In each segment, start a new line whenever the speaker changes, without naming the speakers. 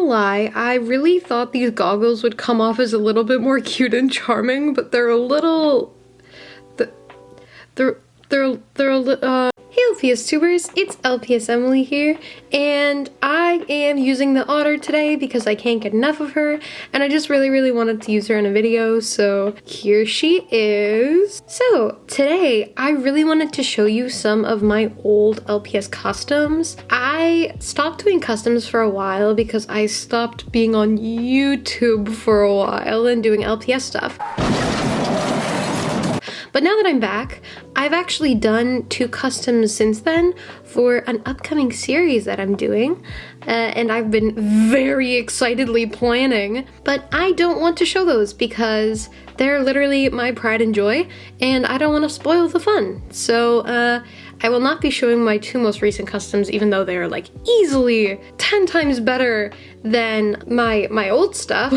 lie, I really thought these goggles would come off as a little bit more cute and charming, but they're a little... Hey LPS tubers, it's LPS Emily here, and I am using the otter today because I can't get enough of her, and I just really wanted to use her in a video, so here she is. So today, I really wanted to show you some of my old LPS customs. I stopped doing customs for a while because I stopped being on YouTube for a while and doing LPS stuff. But now that I'm back, I've actually done 2 customs since then for an upcoming series that I'm doing, and I've been very excitedly planning, but I don't want to show those because they're literally my pride and joy, and I don't want to spoil the fun. So I will not be showing my 2 most recent customs, even though they are like easily 10 times better than my old stuff.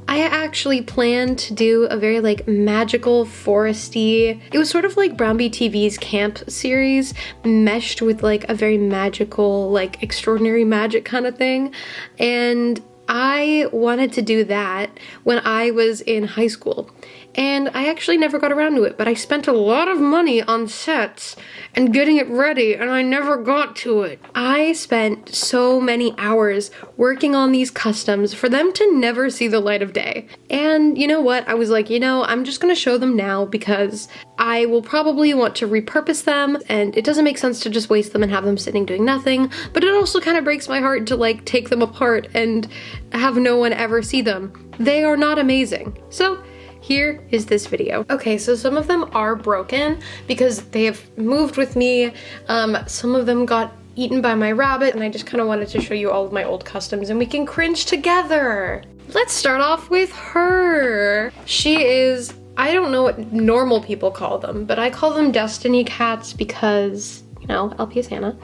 I actually planned to do a very like magical foresty, it was sort of like Brown Bee TV's camp series meshed with like a very magical, like extraordinary magic kind of thing. And I wanted to do that when I was in high school, and I actually never got around to it, but I spent a lot of money on sets and getting it ready, and I never got to it. I spent so many hours working on these customs for them to never see the light of day. And you know what? I was like, you know, I'm just gonna show them now because I will probably want to repurpose them, and it doesn't make sense to just waste them and have them sitting doing nothing, but it also kind of breaks my heart to like take them apart and have no one ever see them. They are not amazing. So here is this video. Okay, so some of them are broken because they have moved with me. Some of them got eaten by my rabbit, and I just kind of wanted to show you all of my old customs and we can cringe together. Let's start off with her. She is, I don't know what normal people call them, but I call them destiny cats because, you know, LPS Hannah.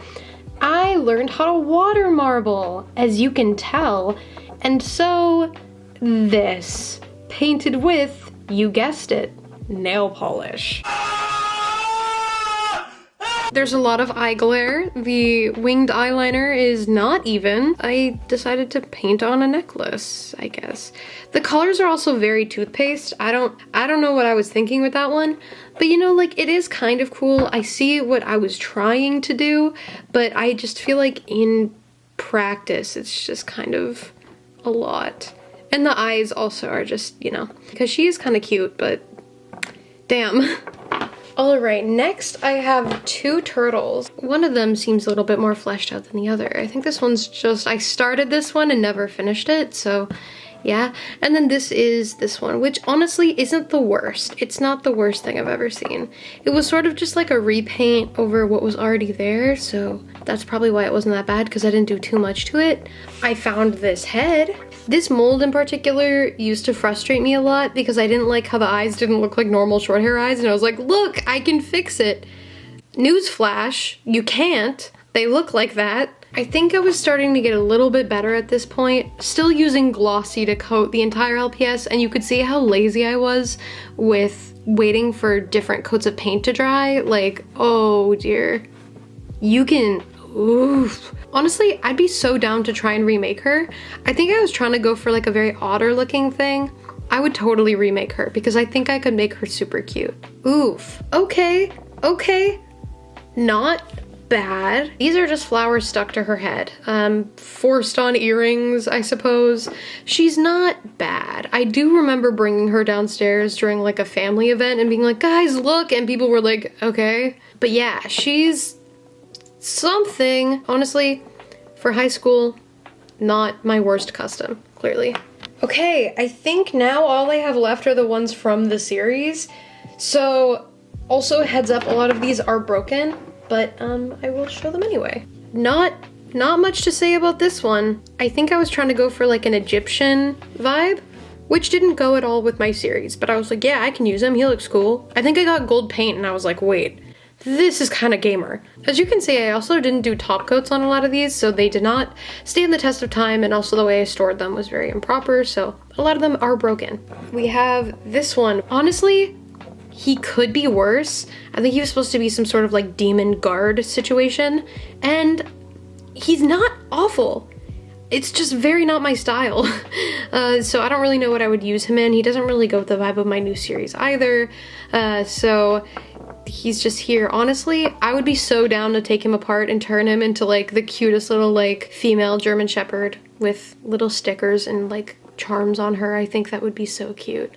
I learned how to water marble, as you can tell, and so this, painted with, you guessed it, nail polish. There's a lot of eye glare. The winged eyeliner is not even. I decided to paint on a necklace, I guess. The colors are also very toothpaste. I don't know what I was thinking with that one, but you know, like, it is kind of cool. I see what I was trying to do, but I just feel like in practice, it's just kind of a lot. And the eyes also are just, you know, because she is kind of cute, but damn. All right, next I have 2 turtles. One of them seems a little bit more fleshed out than the other. I think this one's just, I started this one and never finished it, so yeah. And then this is this one, which honestly isn't the worst. It's not the worst thing I've ever seen. It was sort of just like a repaint over what was already there, so that's probably why it wasn't that bad, because I didn't do too much to it. I found this head. This mold in particular used to frustrate me a lot because I didn't like how the eyes didn't look like normal short hair eyes, and I was like, look, I can fix it. Newsflash, you can't. They look like that. I think I was starting to get a little bit better at this point, still using glossy to coat the entire LPS, and you could see how lazy I was with waiting for different coats of paint to dry. Like, oh dear. You can, oof. Honestly, I'd be so down to try and remake her. I think I was trying to go for like a very otter looking thing. I would totally remake her because I think I could make her super cute. Oof. Okay, okay. Not bad. These are just flowers stuck to her head. Forced on earrings, I suppose. She's not bad. I do remember bringing her downstairs during like a family event and being like, guys, look, and people were like, okay. But yeah, she's something. Honestly, for high school, not my worst custom, clearly. Okay, I think now all I have left are the ones from the series. So also heads up, a lot of these are broken, but I will show them anyway. Not much to say about this one. I think I was trying to go for like an Egyptian vibe, which didn't go at all with my series, but I was like, yeah, I can use him, he looks cool. I think I got gold paint and I was like, wait, this is kind of gamer. As you can see, I also didn't do top coats on a lot of these, so they did not stand the test of time, and also the way I stored them was very improper, so a lot of them are broken. We have this one. Honestly, he could be worse. I think he was supposed to be some sort of like demon guard situation, and he's not awful. it's just very not my style. So I don't really know what I would use him in. He doesn't really go with the vibe of my new series either. So he's just here. Honestly, I would be so down to take him apart and turn him into like the cutest little like female German Shepherd with little stickers and like charms on her. I think that would be so cute.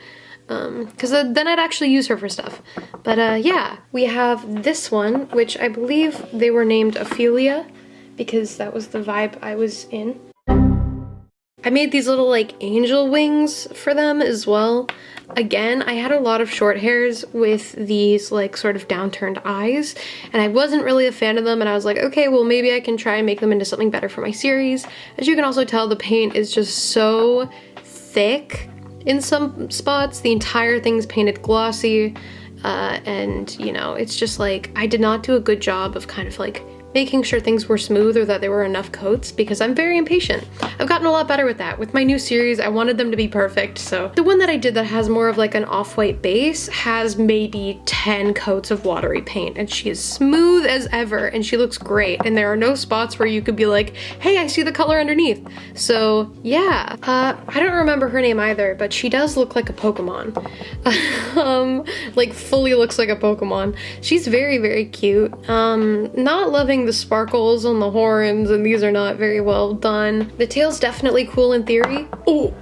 Because then I'd actually use her for stuff. But yeah, we have this one, which I believe they were named Ophelia because that was the vibe I was in. I made these little like angel wings for them as well. Again, I had a lot of short hairs with these like sort of downturned eyes, and I wasn't really a fan of them, and I was like, okay, well maybe I can try and make them into something better for my series. As you can also tell, the paint is just so thick in some spots. The entire thing's painted glossy, and you know, it's just like, I did not do a good job of kind of like making sure things were smooth or that there were enough coats because I'm very impatient. I've gotten a lot better with that. With my new series, I wanted them to be perfect, so the one that I did that has more of like an off-white base has maybe 10 coats of watery paint, and she is smooth as ever, and she looks great, and there are no spots where you could be like, hey, I see the color underneath. So yeah, I don't remember her name either, but she does look like a Pokemon. Like fully looks like a Pokemon. She's very, very cute. Not loving the sparkles on the horns, and these are not very well done. The tail's definitely cool in theory. Oh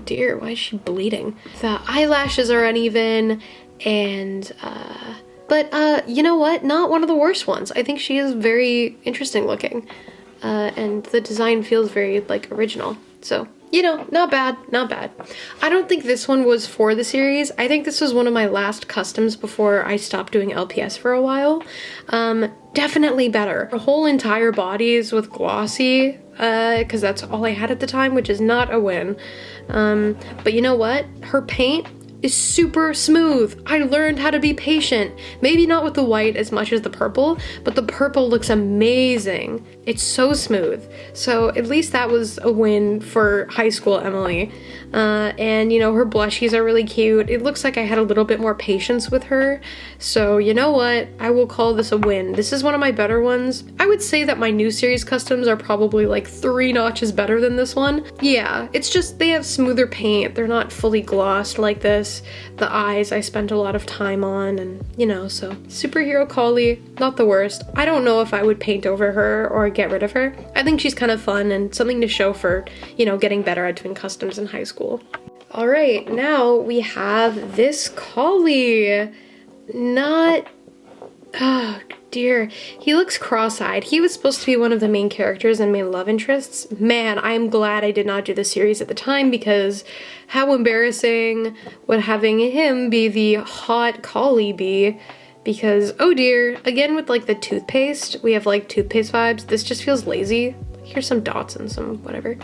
dear, why is she bleeding? The eyelashes are uneven, and but you know what? Not one of the worst ones. I think she is very interesting looking, and the design feels very like original. So, you know, not bad, not bad. I don't think this one was for the series. I think this was one of my last customs before I stopped doing LPS for a while. Definitely better. Her whole entire body is with glossy, because that's all I had at the time, which is not a win. But you know what? Her paint is super smooth. I learned how to be patient. Maybe not with the white as much as the purple, but the purple looks amazing. It's so smooth. So at least that was a win for high school Emily. And you know, her blushies are really cute. It looks like I had a little bit more patience with her. So you know what? I will call this a win. This is one of my better ones. I would say that my new series customs are probably like 3 notches better than this one. Yeah, it's just they have smoother paint. They're not fully glossed like this. The eyes I spent a lot of time on, and you know, so superhero collie, not the worst. I don't know if I would paint over her or get rid of her. I think she's kind of fun and something to show for, you know, getting better at doing customs in high school. All right, now we have this collie. Not, oh dear, he looks cross-eyed. He was supposed to be one of the main characters and main love interests. Man, I'm glad I did not do the series at the time, because how embarrassing would having him be the hot collie be? Because, oh dear, again with like the toothpaste, we have like toothpaste vibes. This just feels lazy. Here's some dots and some whatever.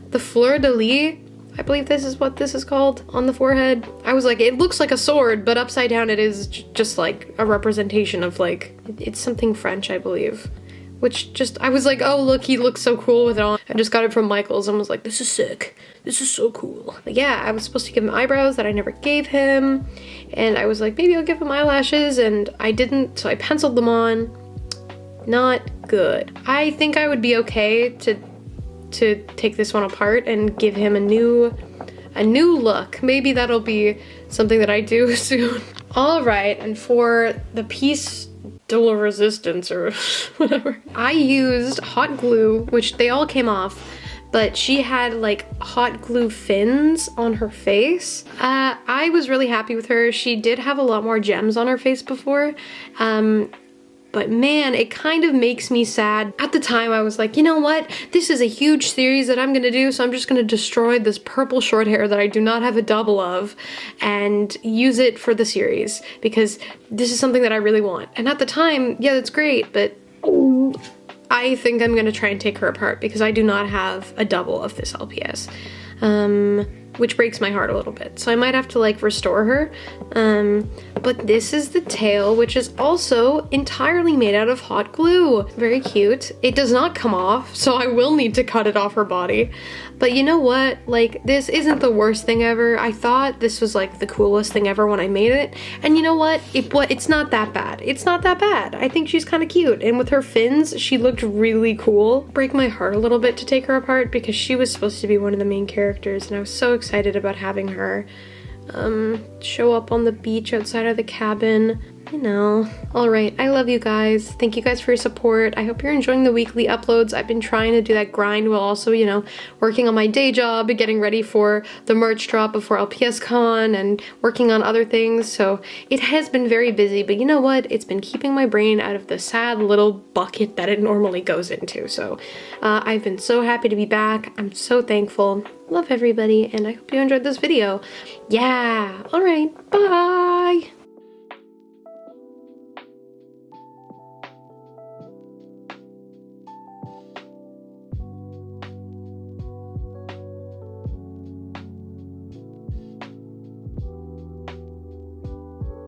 The fleur-de-lis, I believe this is what this is called, on the forehead. I was like, it looks like a sword, but upside down it is just like a representation of like, it's something French, I believe. Which just, I was like, oh look, he looks so cool with it on. I just got it from Michael's and was like, this is sick. This is so cool. But yeah, I was supposed to give him eyebrows that I never gave him. And I was like, maybe I'll give him eyelashes, and I didn't, so I penciled them on. Not good. I think I would be okay to take this one apart and give him a new look. Maybe that'll be something that I do soon. All right, and for the piece de la resistance or whatever, I used hot glue, which they all came off, but she had like hot glue fins on her face. I was really happy with her. She did have a lot more gems on her face before, but man, it kind of makes me sad. At the time, I was like, you know what? This is a huge series that I'm gonna do, so I'm just gonna destroy this purple short hair that I do not have a double of and use it for the series, because this is something that I really want. And at the time, yeah, that's great, but I think I'm gonna try and take her apart because I do not have a double of this LPS. Which breaks my heart a little bit. So I might have to like restore her. But this is the tail, which is also entirely made out of hot glue. Very cute. It does not come off, so I will need to cut it off her body. But you know what? Like, this isn't the worst thing ever. I thought this was like the coolest thing ever when I made it. And you know what? It's not that bad. It's not that bad. I think she's kind of cute. And with her fins, she looked really cool. Break my heart a little bit to take her apart because she was supposed to be one of the main characters and I was so excited about having her show up on the beach outside of the cabin. You know. Alright, I love you guys. Thank you guys for your support. I hope you're enjoying the weekly uploads. I've been trying to do that grind while also, you know, working on my day job, getting ready for the merch drop before LPS Con, and working on other things. So it has been very busy, but you know what? It's been keeping my brain out of the sad little bucket that it normally goes into. So I've been so happy to be back. I'm so thankful. Love everybody, and I hope you enjoyed this video. Yeah. Alright, bye!